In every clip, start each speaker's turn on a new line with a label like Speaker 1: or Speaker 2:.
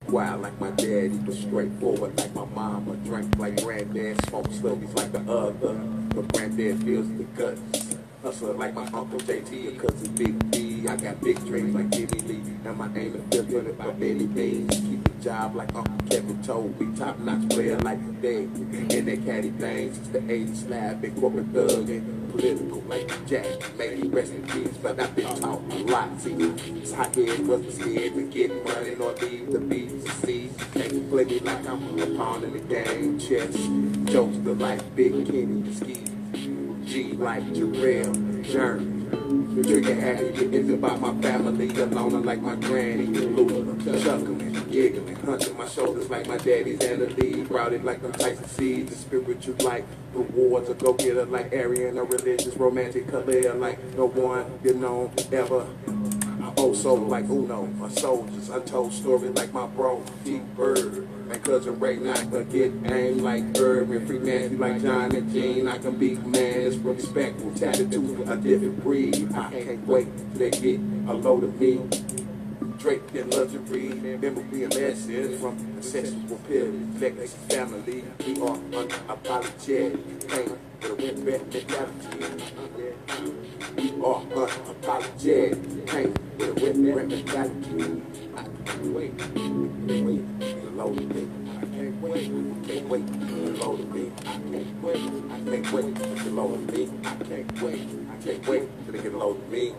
Speaker 1: Wild like my daddy, but straightforward like my mama. Drank like granddad, smoked slurpees like the other. But granddad feels the guts. Hustler like my uncle JT or cousin Big B. I got big dreams like Jimmy Lee. And my aim is built with it by Betty Beans. Keep the job like Uncle Kevin told me. Top notch player like Dave. And that caddy thing since the 80s slab. Big corporate thug and political like Jack. Maybe rest in peace, but I've been taught a lot. See, this hot head wasn't scared to get money or leave the B's and C's. Can't play me like I'm a pawn in the game. Chess, jokester like Big Kenny, the skis. G like Jarrell, Journey. The trigger happy, it's about my family, alone like my granny, Lula, chuckling, giggling, hunching my shoulders like my daddy's and the lead, routed like them Tyson seeds, the spiritual like rewards, a go-getter like Arian, a religious, romantic career like no one you know ever. Oh, so like Uno, my soldiers, untold story like my bro, Deep Bird. My cousin Ray, I can get aim like Irvin, free Nancy like John and Jean. I can be man, it's respectful, tattoo, a different breed. I can't wait till they get a load of me. Draped in luxury, remember being lessons from the sexual pill, legacy family. We are unapologetic, came with a win back mentality. We are unapologetic, came with a win back mentality. I can't wait to load of me. I can't wait to load of me. I can't wait to load of me. I can't wait to get a load of me.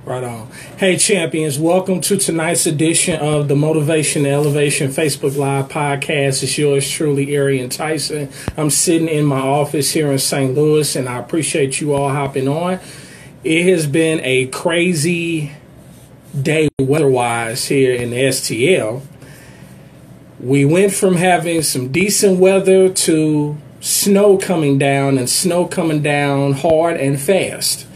Speaker 2: Right on. Hey, champions, welcome to tonight's edition of the Motivation and Elevation Facebook Live podcast. It's yours truly, Arian Tyson. I'm sitting in my office here in St. Louis, and I appreciate you all hopping on. It has been a crazy day weather-wise here in the STL. We went from having some decent weather to snow coming down, and snow coming down hard and fast.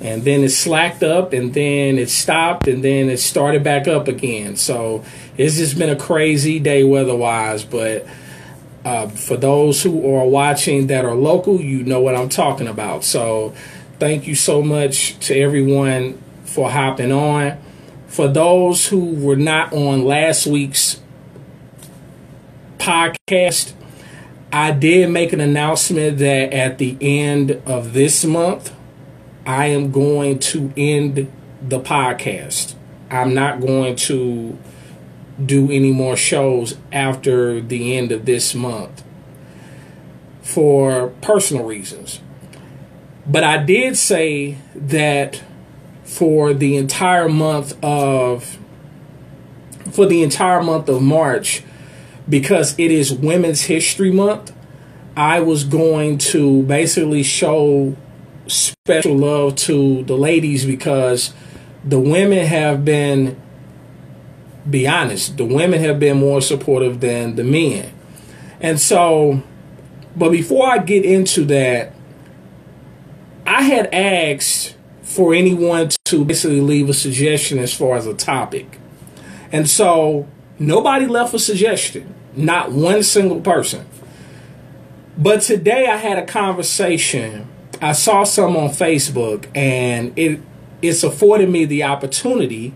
Speaker 2: And then it slacked up, and then it stopped, and then it started back up again. So it's just been a crazy day weather-wise. But for those who are watching that are local, you know what I'm talking about. So thank you so much to everyone for hopping on. For those who were not on last week's podcast, I did make an announcement that at the end of this month, I am going to end the podcast. I'm not going to do any more shows after the end of this month for personal reasons. But I did say that for the entire month of March, because it is Women's History Month, I was going to basically show special love to the ladies, because the women have been, be honest, the women have been more supportive than the men. And so, but before I get into that, I had asked for anyone to basically leave a suggestion as far as a topic. And so nobody left a suggestion, not one single person. But today I had a conversation. I saw some on Facebook, and it's afforded me the opportunity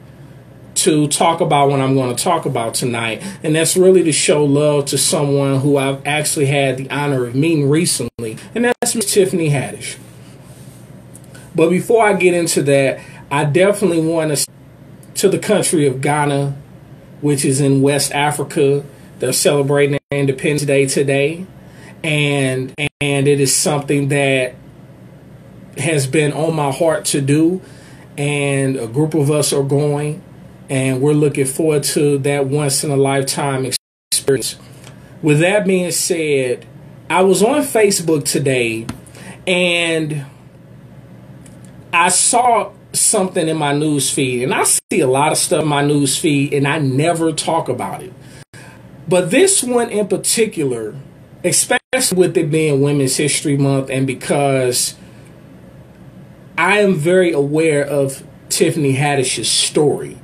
Speaker 2: to talk about what I'm going to talk about tonight. And that's really to show love to someone who I've actually had the honor of meeting recently, and that's Miss Tiffany Haddish. But before I get into that, I definitely want to the country of Ghana, which is in West Africa. They're celebrating their Independence Day today, and it is something that has been on my heart to do, and a group of us are going, and we're looking forward to that once in a lifetime experience. With that being said, I was on Facebook today, and I saw something in my news feed, and I see a lot of stuff in my news feed, and I never talk about it. But this one in particular, especially with it being Women's History Month, and because I am very aware of Tiffany Haddish's story,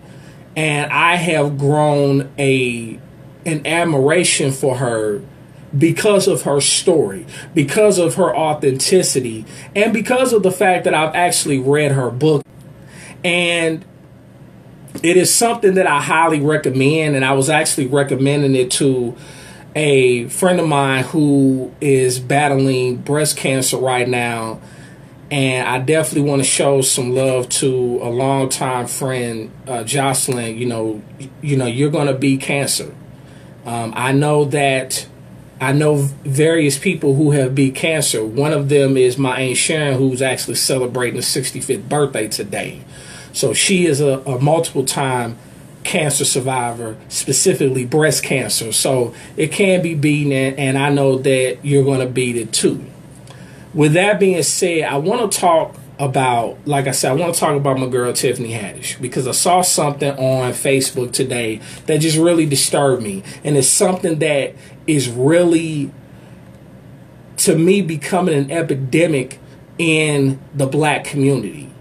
Speaker 2: and I have grown an admiration for her because of her story, because of her authenticity, and because of the fact that I've actually read her book. And It is something that I highly recommend, and I was actually recommending it to a friend of mine who is battling breast cancer right now. And I definitely want to show some love to a longtime friend, Jocelyn. You're going to beat cancer. I know various people who have beat cancer. One of them is my Aunt Sharon, who's actually celebrating her 65th birthday today. So she is a multiple time cancer survivor, specifically breast cancer. So it can be beaten, and I know that you're going to beat it too. With that being said, I want to talk about, like I said, I want to talk about my girl Tiffany Haddish, because I saw something on Facebook today that just really disturbed me. And it's something that is really, to me, becoming an epidemic in the black community.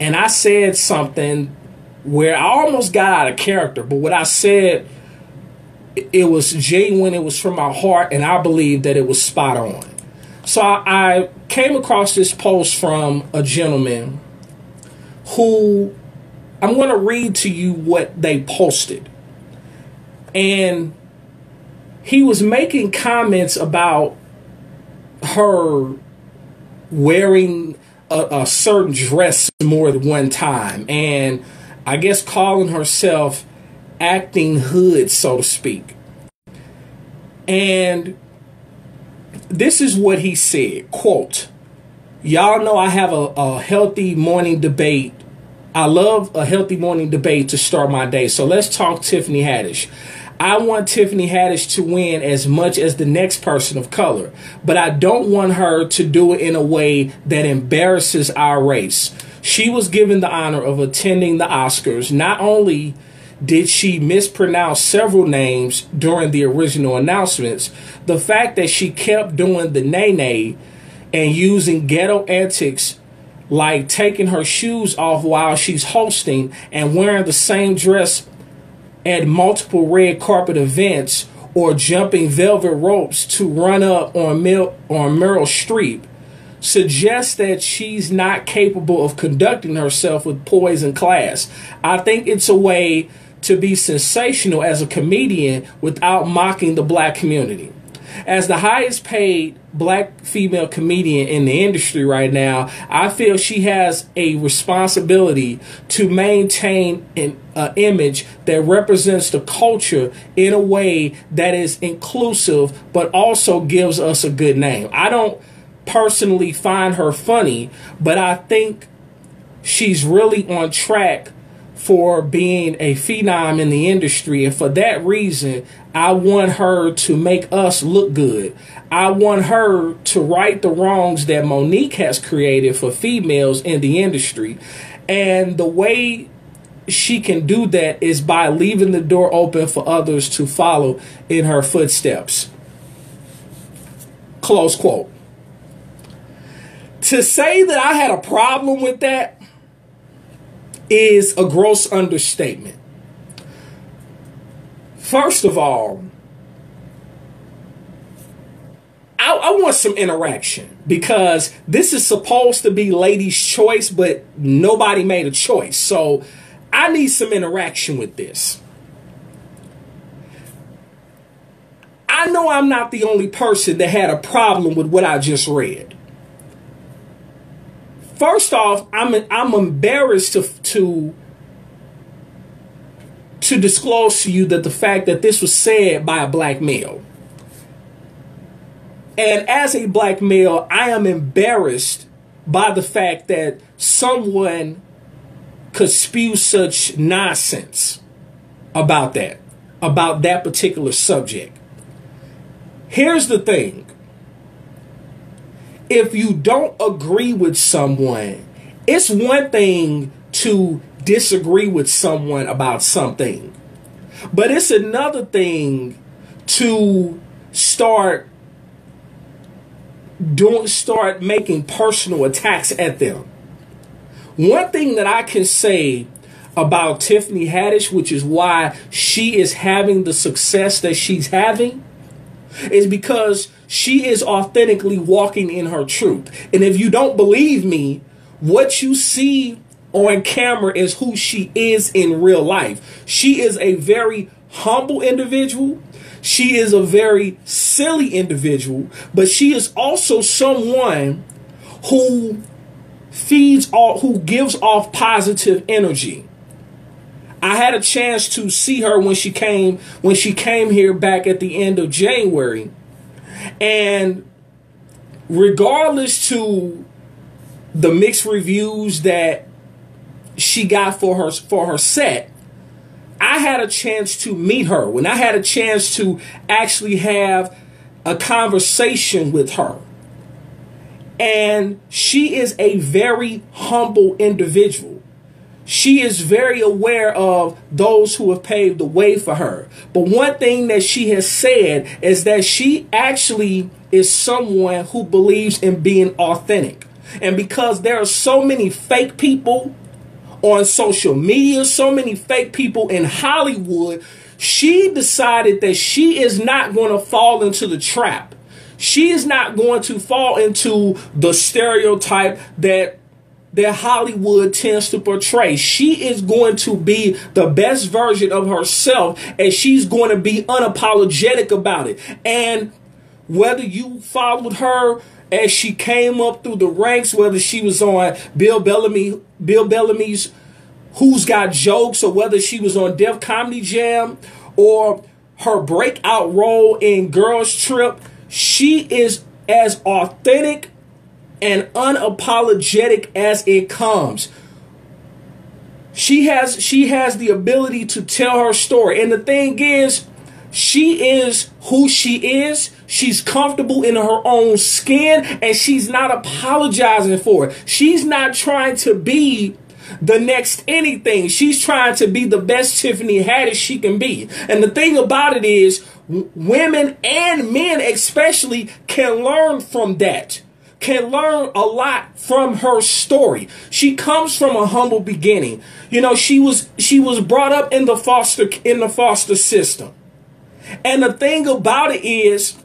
Speaker 2: And I said something where I almost got out of character, but what I said, it was genuine, it was from my heart, and I believe that it was spot on. So I came across this post from a gentleman who, I'm going to read to you what they posted. And he was making comments about her wearing a certain dress more than one time, and I guess calling herself acting hood, so to speak. And this is what he said, quote, "Y'all know I have a healthy morning debate. I love a healthy morning debate to start my day. So let's talk Tiffany Haddish. I want Tiffany Haddish to win as much as the next person of color, but I don't want her to do it in a way that embarrasses our race. She was given the honor of attending the Oscars. Not only did she mispronounce several names during the original announcements, the fact that she kept doing the nay-nay and using ghetto antics like taking her shoes off while she's hosting and wearing the same dress at multiple red carpet events, or jumping velvet ropes to run up on Meryl Streep, suggests that she's not capable of conducting herself with poise and class. I think it's a way to be sensational as a comedian without mocking the black community. As the highest paid black female comedian in the industry right now, I feel she has a responsibility to maintain an image that represents the culture in a way that is inclusive, but also gives us a good name. I don't personally find her funny, but I think she's really on track for being a phenom in the industry. And for that reason, I want her to make us look good. I want her to right the wrongs that Monique has created for females in the industry. And the way she can do that is by leaving the door open for others to follow in her footsteps." Close quote. To say that I had a problem with that is a gross understatement. First of all, I want some interaction, because this is supposed to be ladies' choice, but nobody made a choice. So I need some interaction with this. I know I'm not the only person that had a problem with what I just read. First off, I'm embarrassed to disclose to you that the fact that this was said by a black male. And as a black male, I am embarrassed by the fact that someone could spew such nonsense about that particular subject. Here's the thing. If you don't agree with someone, it's one thing to disagree with someone about something, but it's another thing to start making personal attacks at them. One thing that I can say about Tiffany Haddish, which is why she is having the success that she's having, is because she is authentically walking in her truth. And if you don't believe me, what you see on camera is who she is in real life. She is a very humble individual. She is a very silly individual, but she is also someone who who gives off positive energy. I had a chance to see her when she came here back at the end of January. And regardless to the mixed reviews that she got for her set, I had a chance to meet her. When I had a chance to actually have a conversation with her. And she is a very humble individual. She is very aware of those who have paved the way for her. But one thing that she has said is that she actually is someone who believes in being authentic. And because there are so many fake people on social media, so many fake people in Hollywood, she decided that she is not going to fall into the trap. She is not going to fall into the stereotype that Hollywood tends to portray. She is going to be the best version of herself, and she's going to be unapologetic about it. And whether you followed her as she came up through the ranks, whether she was on Bill Bellamy's Who's Got Jokes, or whether she was on Def Comedy Jam, or her breakout role in Girls Trip, she is as authentic and unapologetic as it comes. She has the ability to tell her story. And the thing is, she is who she is. She's comfortable in her own skin, and she's not apologizing for it. She's not trying to be the next anything. She's trying to be the best Tiffany Haddish she can be. And the thing about it is, women and men especially can learn from that. Can learn a lot from her story. She comes from a humble beginning. You know, she was brought up in the foster system. And the thing about it is,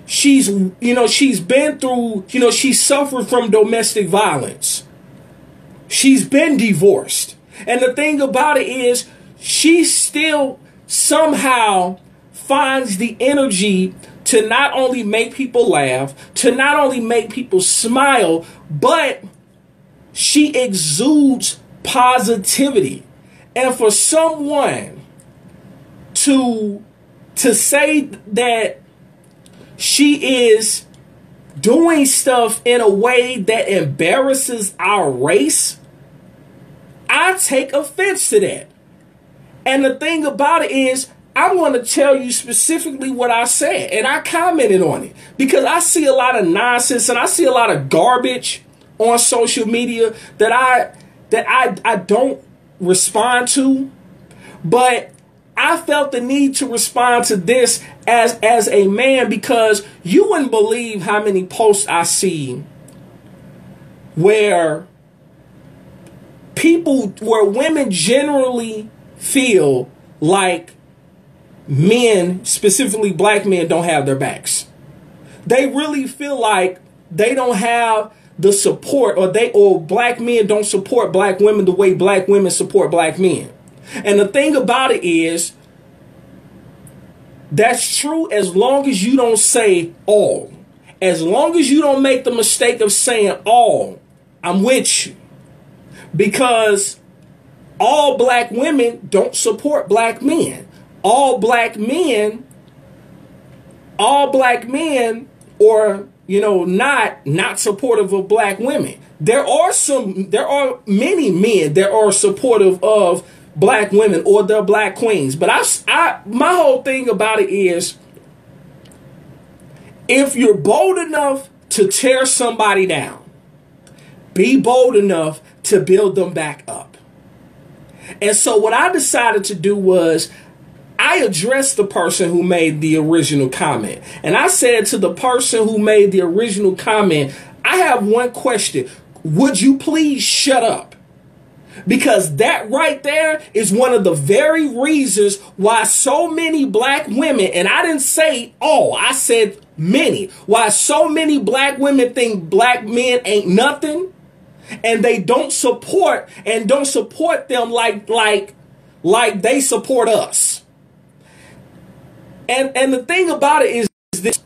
Speaker 2: she's been through, she suffered from domestic violence. She's been divorced. And the thing about it is, she still somehow finds the energy to not only make people laugh, to not only make people smile, but she exudes positivity. And for someone to say that she is doing stuff in a way that embarrasses our race, I take offense to that. And the thing about it is, I'm going to tell you specifically what I said, and I commented on it, because I see a lot of nonsense and I see a lot of garbage on social media that I don't respond to. But I felt the need to respond to this as a man, because you wouldn't believe how many posts I see where women generally feel like men, specifically black men, don't have their backs. They really feel like they don't have the support, or black men don't support black women the way black women support black men. And the thing about it is, that's true as long as you don't say all. As long as you don't make the mistake of saying all, I'm with you. Because all black women don't support black men. All black men are, not supportive of black women. There are many men that are supportive of black women or their black queens. But my whole thing about it is, if you're bold enough to tear somebody down, be bold enough to build them back up. And so what I decided to do was, I addressed the person who made the original comment. And I said to the person who made the original comment, I have one question. Would you please shut up? Because that right there is one of the very reasons why so many black women, and I didn't say all, I said many, why so many black women think black men ain't nothing. and they don't support them like they support us. And the thing about it is this,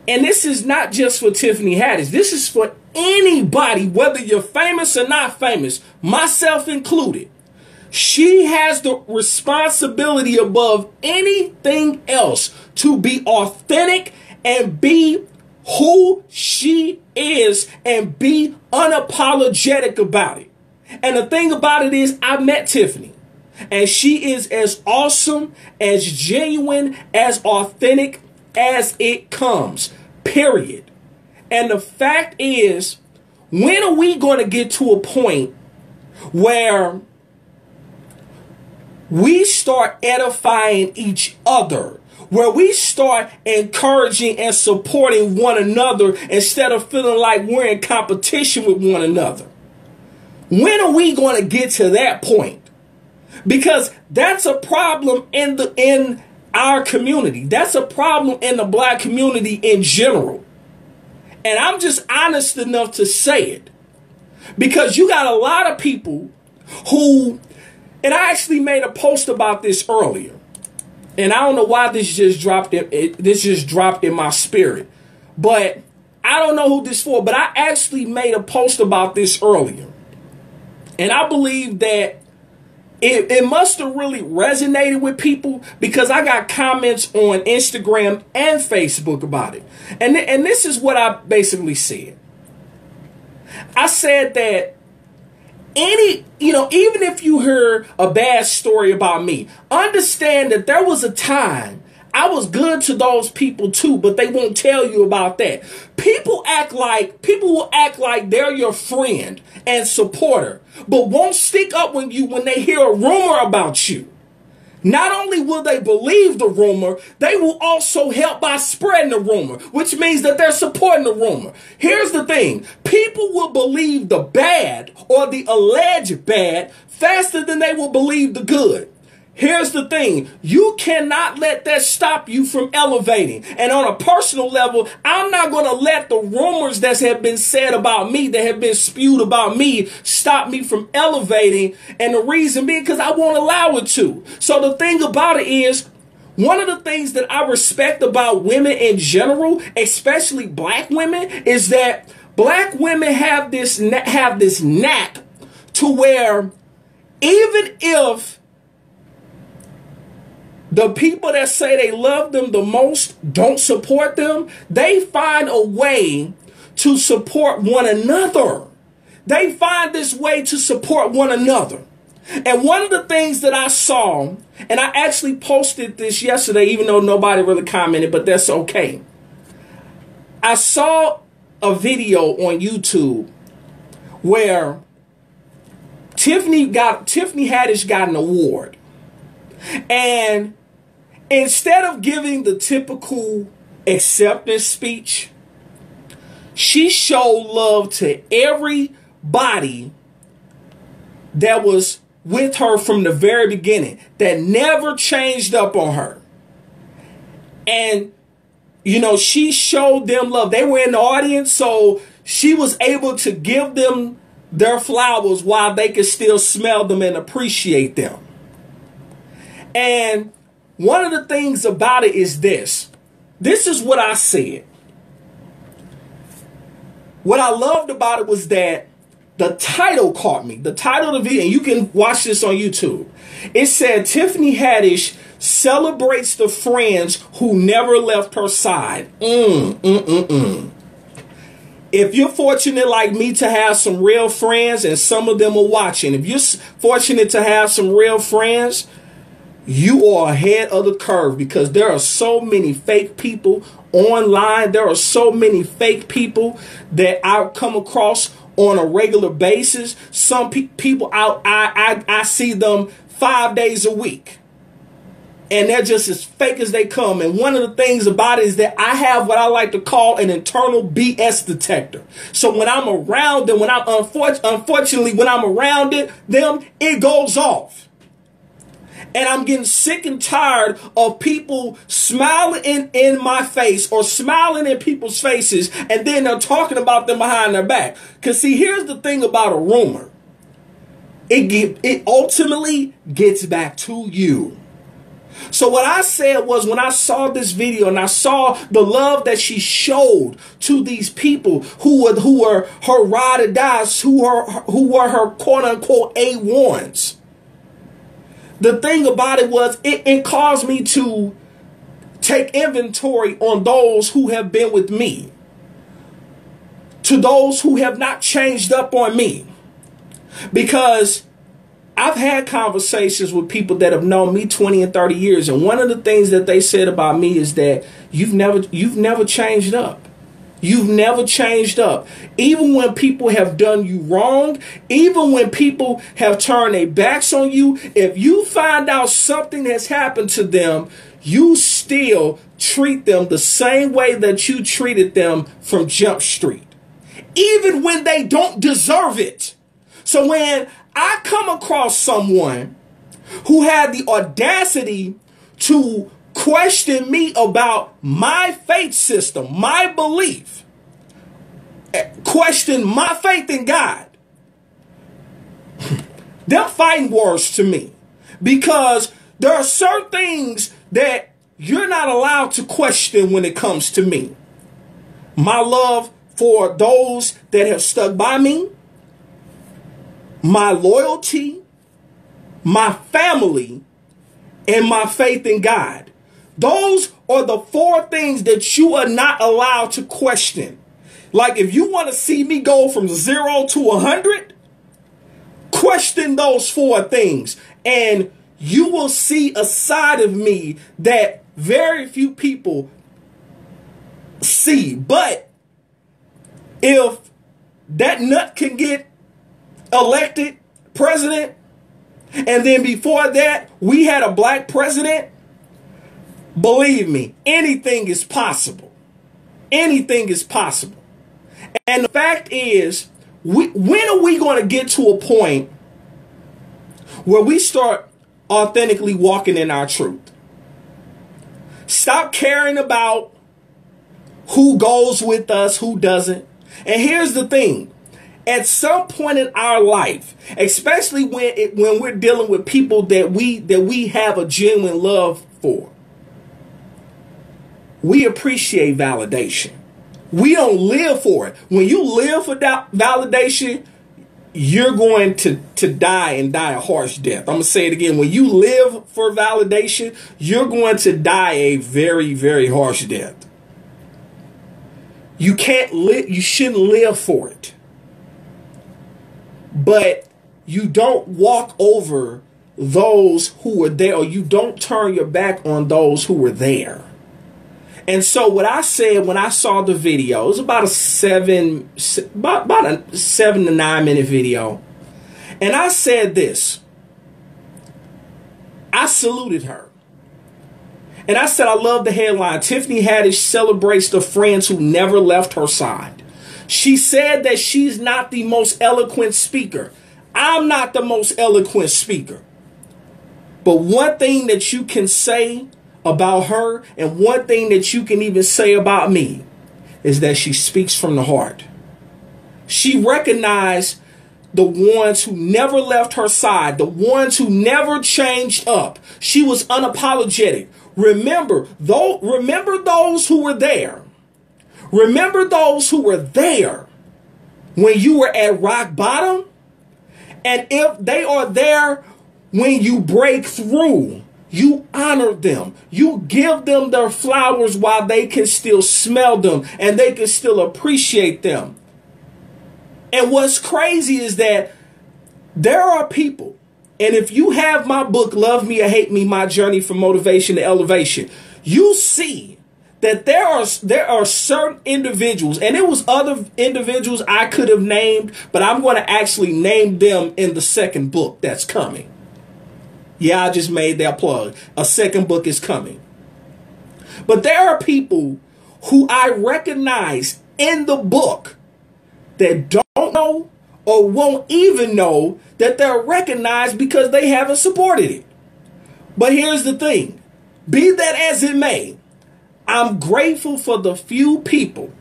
Speaker 2: and this is not just for Tiffany Haddish. This is for anybody, whether you're famous or not famous, myself included. She has the responsibility above anything else to be authentic and be who she is and be unapologetic about it. And the thing about it is, I met Tiffany, and she is as awesome, as genuine, as authentic as it comes, period. And the fact is, when are we going to get to a point where we start edifying each other, where we start encouraging and supporting one another instead of feeling like we're in competition with one another? When are we going to get to that point? Because that's a problem in our community. That's a problem in the black community in general. And I'm just honest enough to say it. Because you got a lot of people who, and I actually made a post about this earlier, and I don't know why this just dropped in my spirit, but I don't know who this for, but I actually made a post about this earlier. And I believe that it must have really resonated with people, because I got comments on Instagram and Facebook about it. And this is what I basically said. I said that even if you hear a bad story about me, understand that there was a time I was good to those people too, but they won't tell you about that. People will act like they're your friend and supporter, but won't stick up when they hear a rumor about you. Not only will they believe the rumor, they will also help by spreading the rumor, which means that they're supporting the rumor. Here's the thing. People will believe the bad or the alleged bad faster than they will believe the good. Here's the thing. You cannot let that stop you from elevating. And on a personal level, I'm not going to let the rumors that have been said about me, that have been spewed about me, stop me from elevating. And the reason being because I won't allow it to. So the thing about it is, one of the things that I respect about women in general, especially black women, is that black women have this knack to where even if the people that say they love them the most don't support them, they find a way to support one another. They find this way to support one another. And one of the things that I saw, and I actually posted this yesterday, even though nobody really commented, but that's okay. I saw a video on YouTube where Tiffany Haddish got an award. And instead of giving the typical acceptance speech, she showed love to everybody that was with her from the very beginning, that never changed up on her. And, she showed them love. They were in the audience, so she was able to give them their flowers while they could still smell them and appreciate them. And one of the things about it is this. This is what I said. What I loved about it was that the title caught me. The title of the video, and you can watch this on YouTube. It said, Tiffany Haddish celebrates the friends who never left her side. If you're fortunate like me to have some real friends, and some of them are watching, if you're fortunate to have some real friends, you are ahead of the curve, because there are so many fake people online. There are so many fake people that I come across on a regular basis. Some people out, I see them 5 days a week, and they're just as fake as they come. And one of the things about it is that I have what I like to call an internal BS detector. So when I'm around them, unfortunately, when I'm around them, it goes off. And I'm getting sick and tired of people smiling in my face or smiling in people's faces, and then they're talking about them behind their back. Because see, here's the thing about a rumor. It ultimately gets back to you. So what I said was, when I saw this video and I saw the love that she showed to these people who were her ride or dies, who were her quote unquote A1s. The thing about it was, it caused me to take inventory on those who have been with me, to those who have not changed up on me. Because I've had conversations with people that have known me 20 and 30 years. And one of the things that they said about me is that you've never changed up. You've never changed up. Even when people have done you wrong, even when people have turned their backs on you, if you find out something has happened to them, you still treat them the same way that you treated them from Jump Street, even when they don't deserve it. So when I come across someone who had the audacity to question me about my faith system, my belief, question my faith in God, they're fighting words to me, because there are certain things that you're not allowed to question when it comes to me. My love for those that have stuck by me, my loyalty, my family, and my faith in God. Those are the 4 things that you are not allowed to question. Like, if you want to see me go from 0 to 100, question those 4 things, and you will see a side of me that very few people see. But if that nut can get elected president, and then before that we had a black president, believe me, anything is possible. Anything is possible. And the fact is, when are we going to get to a point where we start authentically walking in our truth? Stop caring about who goes with us, who doesn't. And here's the thing. At some point in our life, especially when we're dealing with people that we have a genuine love for, we appreciate validation. We don't live for it. When you live for validation, you're going to die, and die a harsh death. I'm going to say it again. When you live for validation, you're going to die a very, very harsh death. You can't live. You shouldn't live for it. But you don't walk over those who were there, or you don't turn your back on those who were there. And so what I said when I saw the video, it was about a 7 to 9 minute video. And I said this. I saluted her. And I said, I love the headline. Tiffany Haddish celebrates the friends who never left her side. She said that she's not the most eloquent speaker. I'm not the most eloquent speaker. But one thing that you can say about her, and one thing that you can even say about me, is that she speaks from the heart. She recognized the ones who never left her side, the ones who never changed up. She was unapologetic. Remember those who were there. Remember those who were there when you were at rock bottom. And if they are there when you break through, you honor them. You give them their flowers while they can still smell them and they can still appreciate them. And what's crazy is that there are people, and if you have my book, Love Me or Hate Me, My Journey from Motivation to Elevation, you see that there are certain individuals, and it was other individuals I could have named, but I'm going to actually name them in the second book that's coming. Yeah, I just made that plug. A second book is coming. But there are people who I recognize in the book that don't know or won't even know that they're recognized because they haven't supported it. But here's the thing. Be that as it may, I'm grateful for the few people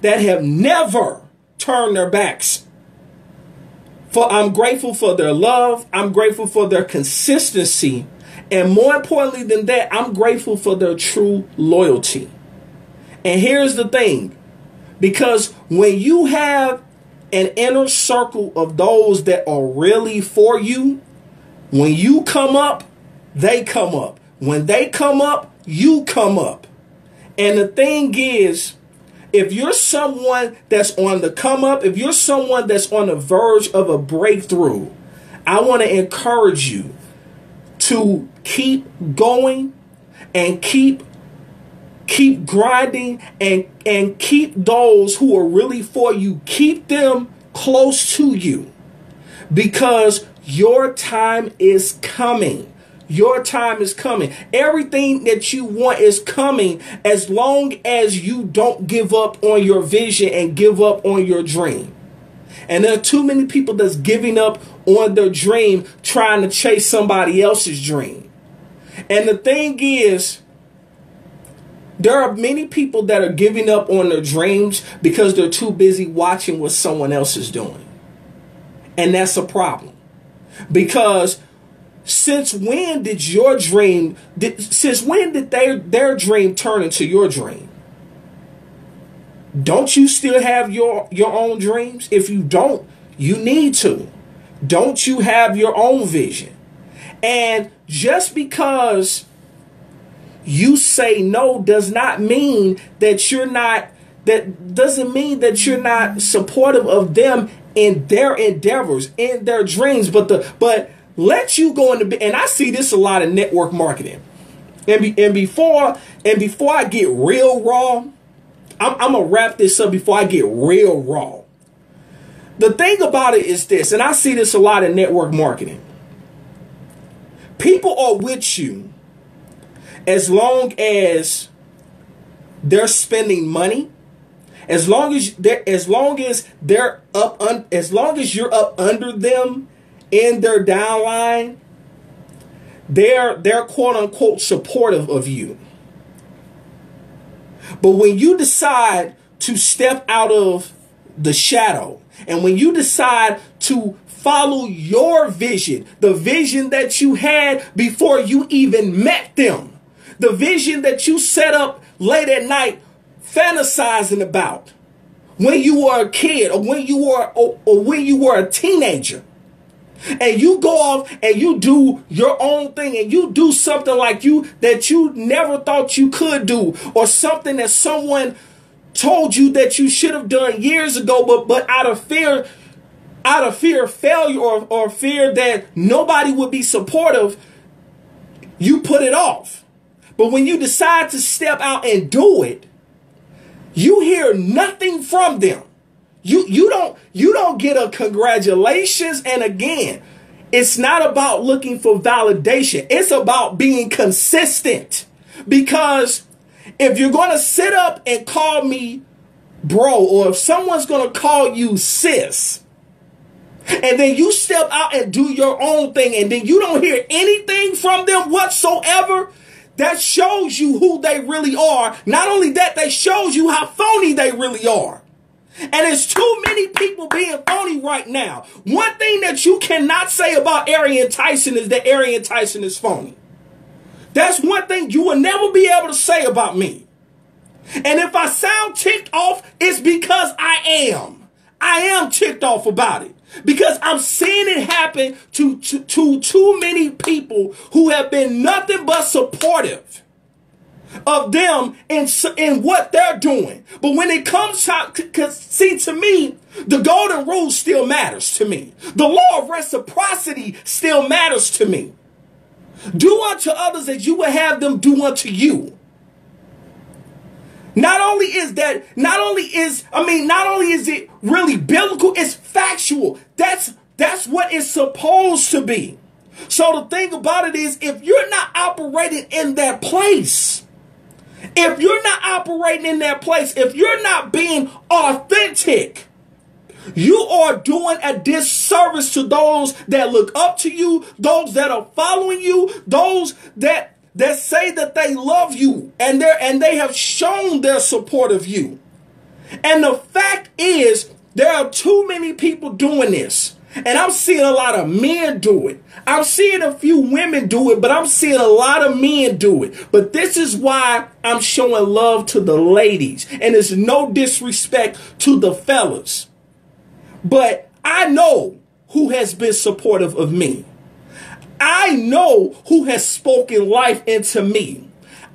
Speaker 2: that have never turned their backs. I'm grateful for their love. I'm grateful for their consistency. And more importantly than that, I'm grateful for their true loyalty. And here's the thing. Because when you have an inner circle of those that are really for you, when you come up, they come up. When they come up, you come up. And the thing is, if you're someone that's on the come up, if you're someone that's on the verge of a breakthrough, I want to encourage you to keep going and keep grinding and keep those who are really for you, keep them close to you, because your time is coming. Your time is coming. Everything that you want is coming, as long as you don't give up on your vision and give up on your dream. And there are too many people that's giving up on their dream, trying to chase somebody else's dream. And the thing is, there are many people that are giving up on their dreams because they're too busy watching what someone else is doing. And that's a problem. Because since when did their dream turn into your dream? Don't you still have your own dreams? If you don't, you need to. Don't you have your own vision? And just because you say no does not mean that you're not, that doesn't mean that you're not supportive of them in their endeavors, in their dreams, but let you go into, and I see this a lot in network marketing. And before I get real raw, I'm gonna wrap this up before I get real raw. The thing about it is this, and I see this a lot in network marketing. People are with you as long as they're spending money, as long as you're up under them in their downline, they're quote unquote supportive of you. But when you decide to step out of the shadow, and when you decide to follow your vision, the vision that you had before you even met them, the vision that you set up late at night fantasizing about when you were a kid, or when you were a teenager, and you go off and you do your own thing, and you do something that you never thought you could do, or something that someone told you that you should have done years ago, but out of fear of failure, or fear that nobody would be supportive, you put it off. But when you decide to step out and do it, you hear nothing from them. You don't get a congratulations. And again, it's not about looking for validation. It's about being consistent. Because if you're going to sit up and call me bro, or if someone's going to call you sis, and then you step out and do your own thing, and then you don't hear anything from them whatsoever, that shows you who they really are. Not only that, they shows you how phony they really are. And there's too many people being phony right now. One thing that you cannot say about Arian Tyson is that Arian Tyson is phony. That's one thing you will never be able to say about me. And if I sound ticked off, it's because I am ticked off about it. Because I'm seeing it happen to too many people who have been nothing but supportive of them in what they're doing. But when it comes to me, the golden rule still matters to me. The law of reciprocity still matters to me. Do unto others as you would have them do unto you. Not only is it really biblical, it's factual. That's what it's supposed to be. So the thing about it is, if you're not operating in that place, if you're not being authentic, You are doing a disservice to those that look up to you, those that are following you, those that say that they love you and they have shown their support of you. And the fact is, there are too many people doing this. And I'm seeing a lot of men do it. I'm seeing a few women do it, but I'm seeing a lot of men do it. But this is why I'm showing love to the ladies. And it's no disrespect to the fellas. But I know who has been supportive of me. I know who has spoken life into me.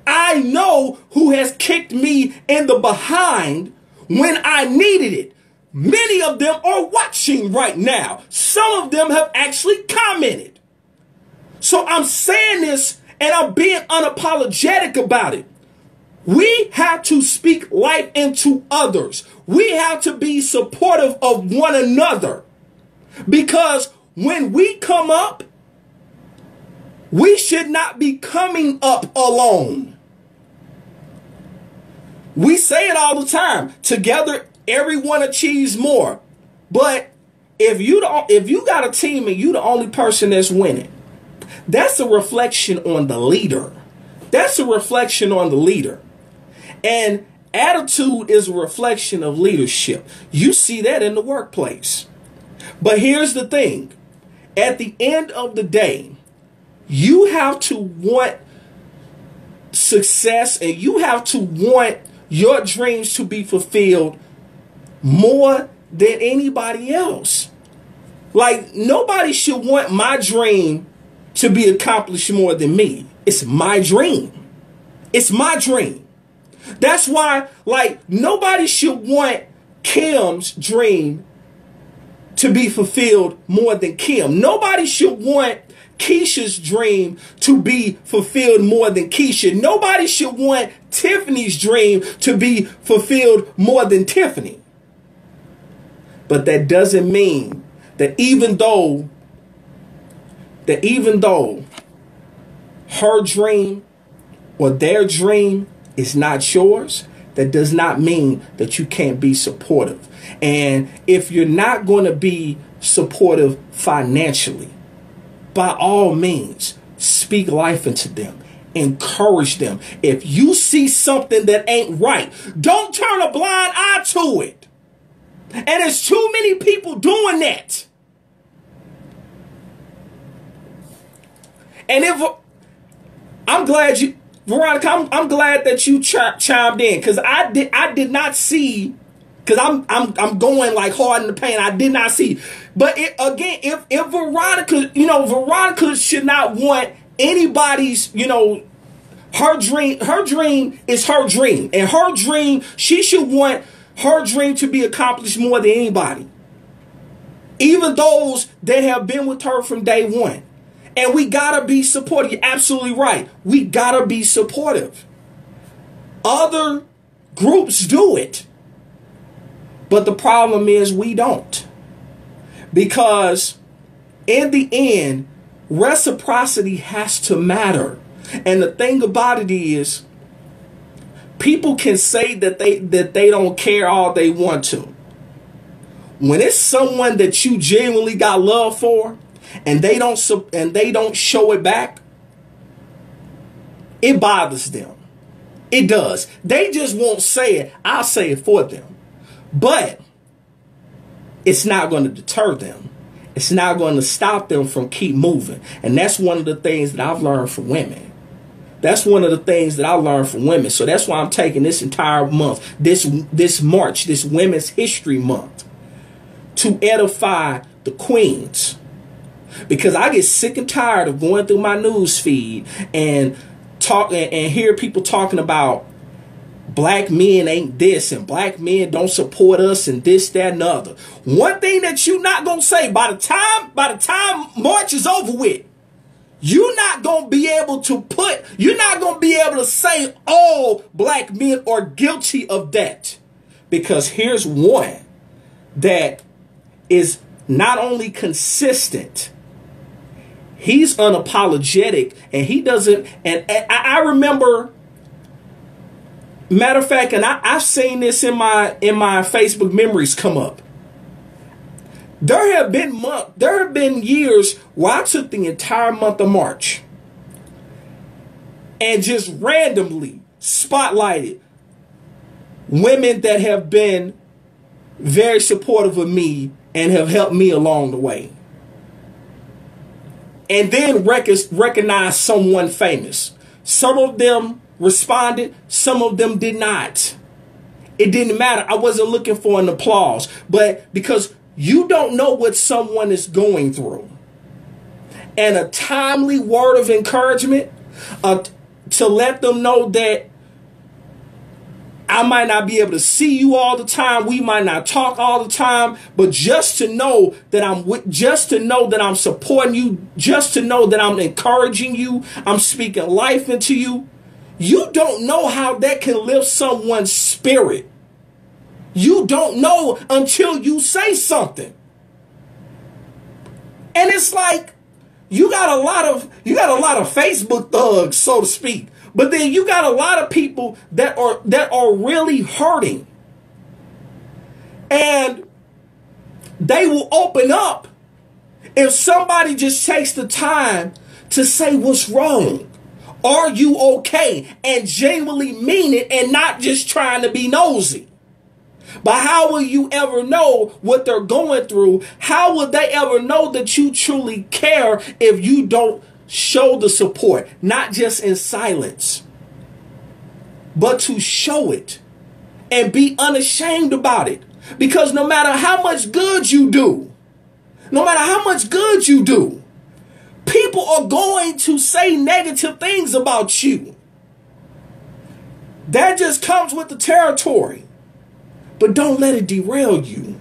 Speaker 2: I know who has kicked me in the behind when I needed it. Many of them are watching right now. Some of them have actually commented. So I'm saying this and I'm being unapologetic about it. We have to speak life into others. We have to be supportive of one another. Because when we come up, we should not be coming up alone. We say it all the time. Together, everyone achieves more. But if you got a team and you the only person that's winning, that's a reflection on the leader. That's a reflection on the leader. And attitude is a reflection of leadership. You see that in the workplace. But here's the thing. At the end of the day, you have to want success and you have to want your dreams to be fulfilled more than anybody else. Like, nobody should want my dream to be accomplished more than me. It's my dream. It's my dream. That's why, like, nobody should want Kim's dream to be fulfilled more than Kim. Nobody should want Keisha's dream to be fulfilled more than Keisha. Nobody should want Tiffany's dream to be fulfilled more than Tiffany. But that doesn't mean that even though her dream or their dream is not yours, that does not mean that you can't be supportive. And if you're not going to be supportive financially, by all means, speak life into them. Encourage them. If you see something that ain't right, don't turn a blind eye to it. And there's too many people doing that. And I'm glad you, Veronica, I'm glad that you chimed in, because I did not see, because I'm going like hard in the paint. I did not see. But if Veronica, Veronica should not want anybody's, her dream is her dream. And her dream, she should want her dream to be accomplished more than anybody. Even those that have been with her from day one. And we gotta be supportive. You're absolutely right. We gotta be supportive. Other groups do it. But the problem is we don't. Because in the end, reciprocity has to matter. And the thing about it is, people can say that they don't care all they want to. When it's someone that you genuinely got love for, and they don't show it back, it bothers them. It does. They just won't say it. I'll say it for them. But it's not going to deter them. It's not going to stop them from keep moving. And that's one of the things that I've learned from women. That's one of the things that I learned from women. So that's why I'm taking this entire month, this March, this Women's History Month, to edify the queens. Because I get sick and tired of going through my news feed and hear people talking about black men ain't this and black men don't support us and this, that, and the other. One thing that you're not gonna say by the time March is over with, you're not gonna be able to say all black men are guilty of that. Because here's one that is not only consistent, he's unapologetic, and he doesn't, and I remember, matter of fact, and I've seen this in my Facebook memories come up. There have been years where I took the entire month of March and just randomly spotlighted women that have been very supportive of me and have helped me along the way. And then recognize someone famous. Some of them responded, some of them did not. It didn't matter. I wasn't looking for an applause, but because you don't know what someone is going through. And a timely word of encouragement to let them know that I might not be able to see you all the time. We might not talk all the time, but just to know that I'm supporting you, just to know that I'm encouraging you, I'm speaking life into you. You don't know how that can lift someone's spirit. You don't know until you say something. And it's like you got a lot of Facebook thugs, so to speak. But then you got a lot of people that are really hurting. And they will open up if somebody just takes the time to say what's wrong. Are you okay? And genuinely mean it and not just trying to be nosy. But how will you ever know what they're going through? How will they ever know that you truly care if you don't show the support? Not just in silence, but to show it and be unashamed about it. Because no matter how much good you do, people are going to say negative things about you. That just comes with the territory. But don't let it derail you.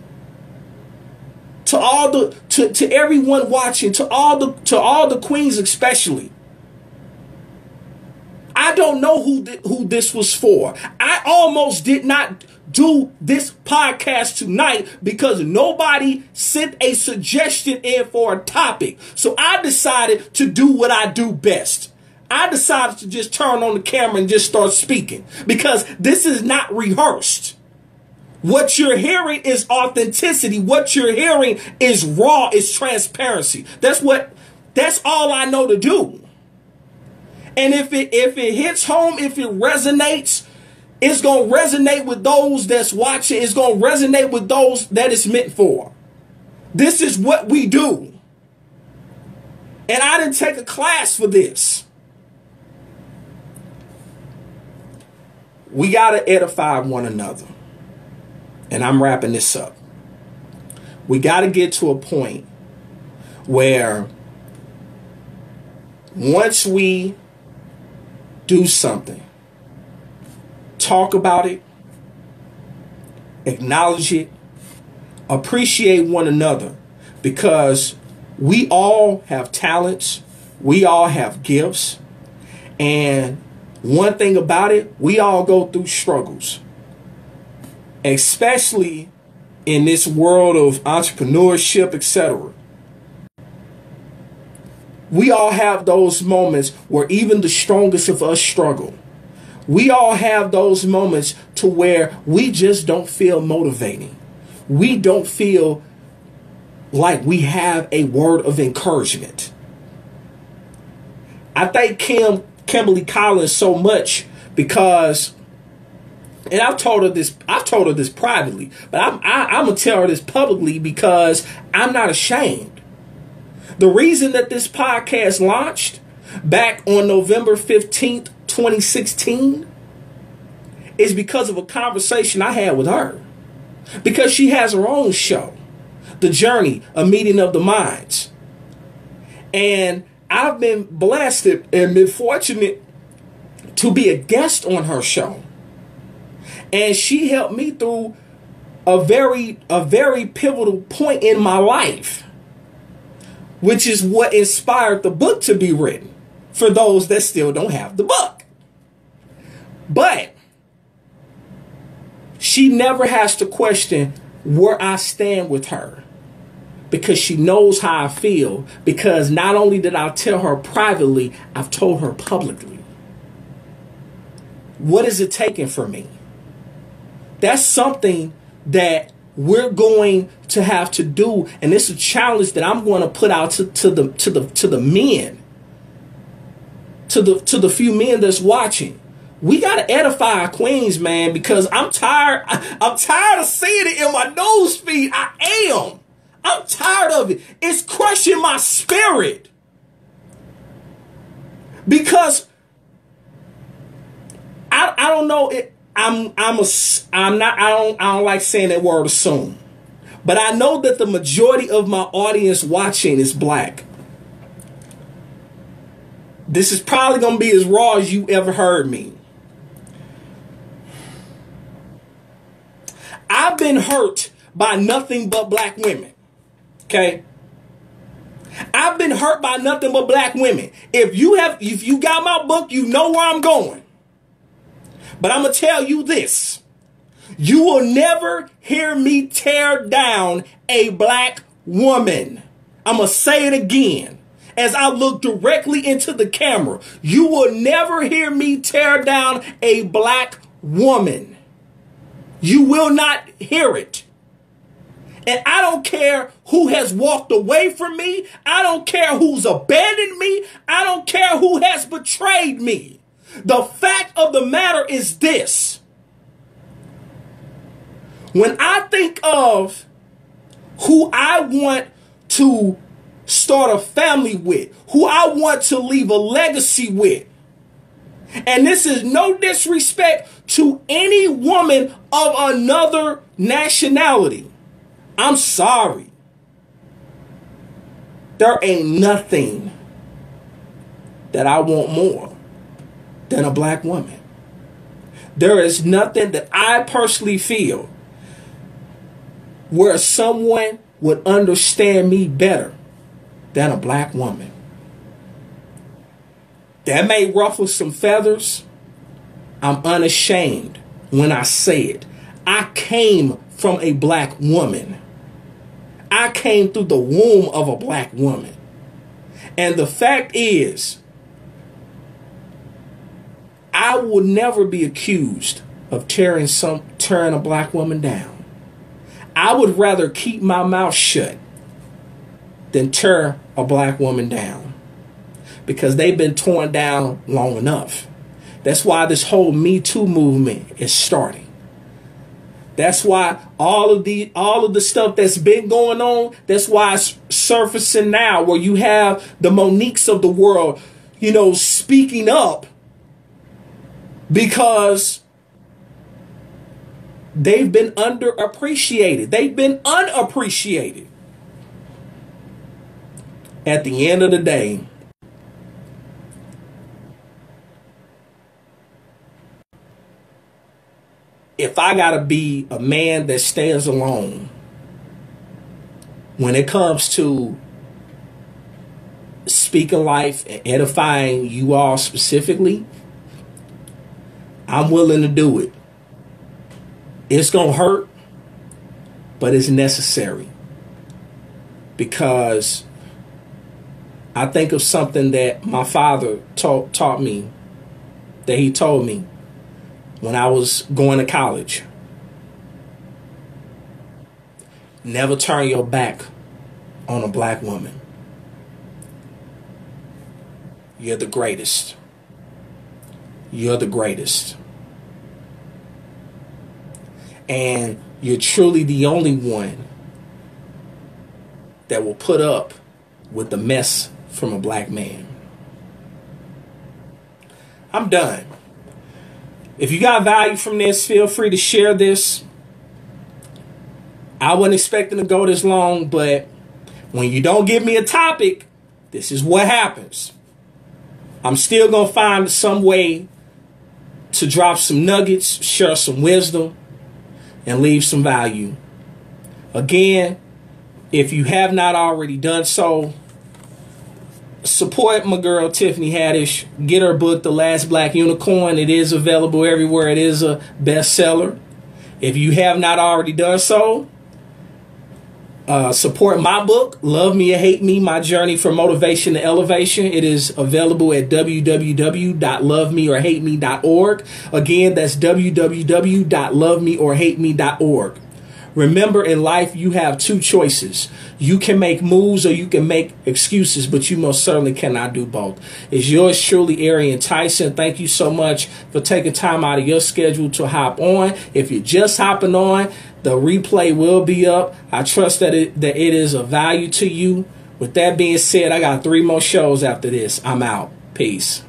Speaker 2: To everyone watching, to all the queens especially. I don't know who this was for. I almost did not do this podcast tonight because nobody sent a suggestion in for a topic. So I decided to do what I do best. I decided to just turn on the camera and just start speaking because this is not rehearsed. What you're hearing is authenticity. What you're hearing is raw, is transparency. That's all I know to do. And if it hits home, if it resonates, it's going to resonate with those that's watching. It's going to resonate with those that it's meant for. This is what we do. And I didn't take a class for this. We got to edify one another. And I'm wrapping this up. We got to get to a point where once we do something, talk about it, acknowledge it, appreciate one another, because we all have talents, we all have gifts, and one thing about it, we all go through struggles. Especially in this world of entrepreneurship, etc. We all have those moments where even the strongest of us struggle. We all have those moments to where we just don't feel motivating. We don't feel like we have a word of encouragement. I thank Kimberly Collins so much because, and I've told her this privately, but I'm gonna tell her this publicly because I'm not ashamed. The reason that this podcast launched back on November 15th, 2016 is because of a conversation I had with her. Because she has her own show, The Journey, a Meeting of the Minds. And I've been blessed and been fortunate to be a guest on her show. And she helped me through a very pivotal point in my life, which is what inspired the book to be written for those that still don't have the book. But she never has to question where I stand with her because she knows how I feel, because not only did I tell her privately, I've told her publicly. What is it taking from me? That's something that we're going to have to do, and this is a challenge that I'm going to put out to the men, to the few men that's watching. We got to edify our queens, man, because I'm tired. I'm tired of seeing it in my nose feed. I'm tired of it. It's crushing my spirit. Because I don't know it. I don't like saying that word assume. But I know that the majority of my audience watching is black. This is probably going to be as raw as you ever heard me. I've been hurt by nothing but black women. Okay? I've been hurt by nothing but black women. If you got my book, you know where I'm going. But I'm going to tell you this. You will never hear me tear down a black woman. I'm going to say it again. As I look directly into the camera, you will never hear me tear down a black woman. You will not hear it. And I don't care who has walked away from me. I don't care who's abandoned me. I don't care who has betrayed me. The fact of the matter is this. When I think of who I want to start a family with, who I want to leave a legacy with, and this is no disrespect to any woman of another nationality, I'm sorry. There ain't nothing that I want more than a black woman. There is nothing that I personally feel where someone would understand me better than a black woman. That may ruffle some feathers. I'm unashamed when I say it. I came from a black woman. I came through the womb of a black woman. And the fact is, I will never be accused of tearing a black woman down. I would rather keep my mouth shut than tear a black woman down, because they've been torn down long enough. That's why this whole Me Too movement is starting. That's why all of the stuff that's been going on, that's why it's surfacing now, where you have the Moniques of the world, speaking up, because they've been underappreciated. They've been unappreciated. At the end of the day, if I gotta be a man that stands alone when it comes to speaking life and edifying you all specifically, I'm willing to do it. It's gonna hurt, but it's necessary. Because I think of something that my father taught me, that he told me when I was going to college. Never turn your back on a black woman. You're the greatest. You're the greatest. And you're truly the only one that will put up with the mess from a black man. I'm done. If you got value from this, feel free to share this. I wasn't expecting to go this long, but when you don't give me a topic, this is what happens. I'm still going to find some way to drop some nuggets, share some wisdom, and leave some value. Again, if you have not already done so, support my girl Tiffany Haddish. Get her book, The Last Black Unicorn. It is available everywhere. It is a bestseller. If you have not already done so, support my book, Love Me or Hate Me, My Journey from Motivation to Elevation. It is available at www.lovemeorhateme.org. Again, that's www.lovemeorhateme.org. Remember, in life, you have two choices. You can make moves or you can make excuses, but you most certainly cannot do both. It's yours truly, Arian Tyson. Thank you so much for taking time out of your schedule to hop on. If you're just hopping on, the replay will be up. I trust that it is of value to you. With that being said, I got 3 more shows after this. I'm out. Peace.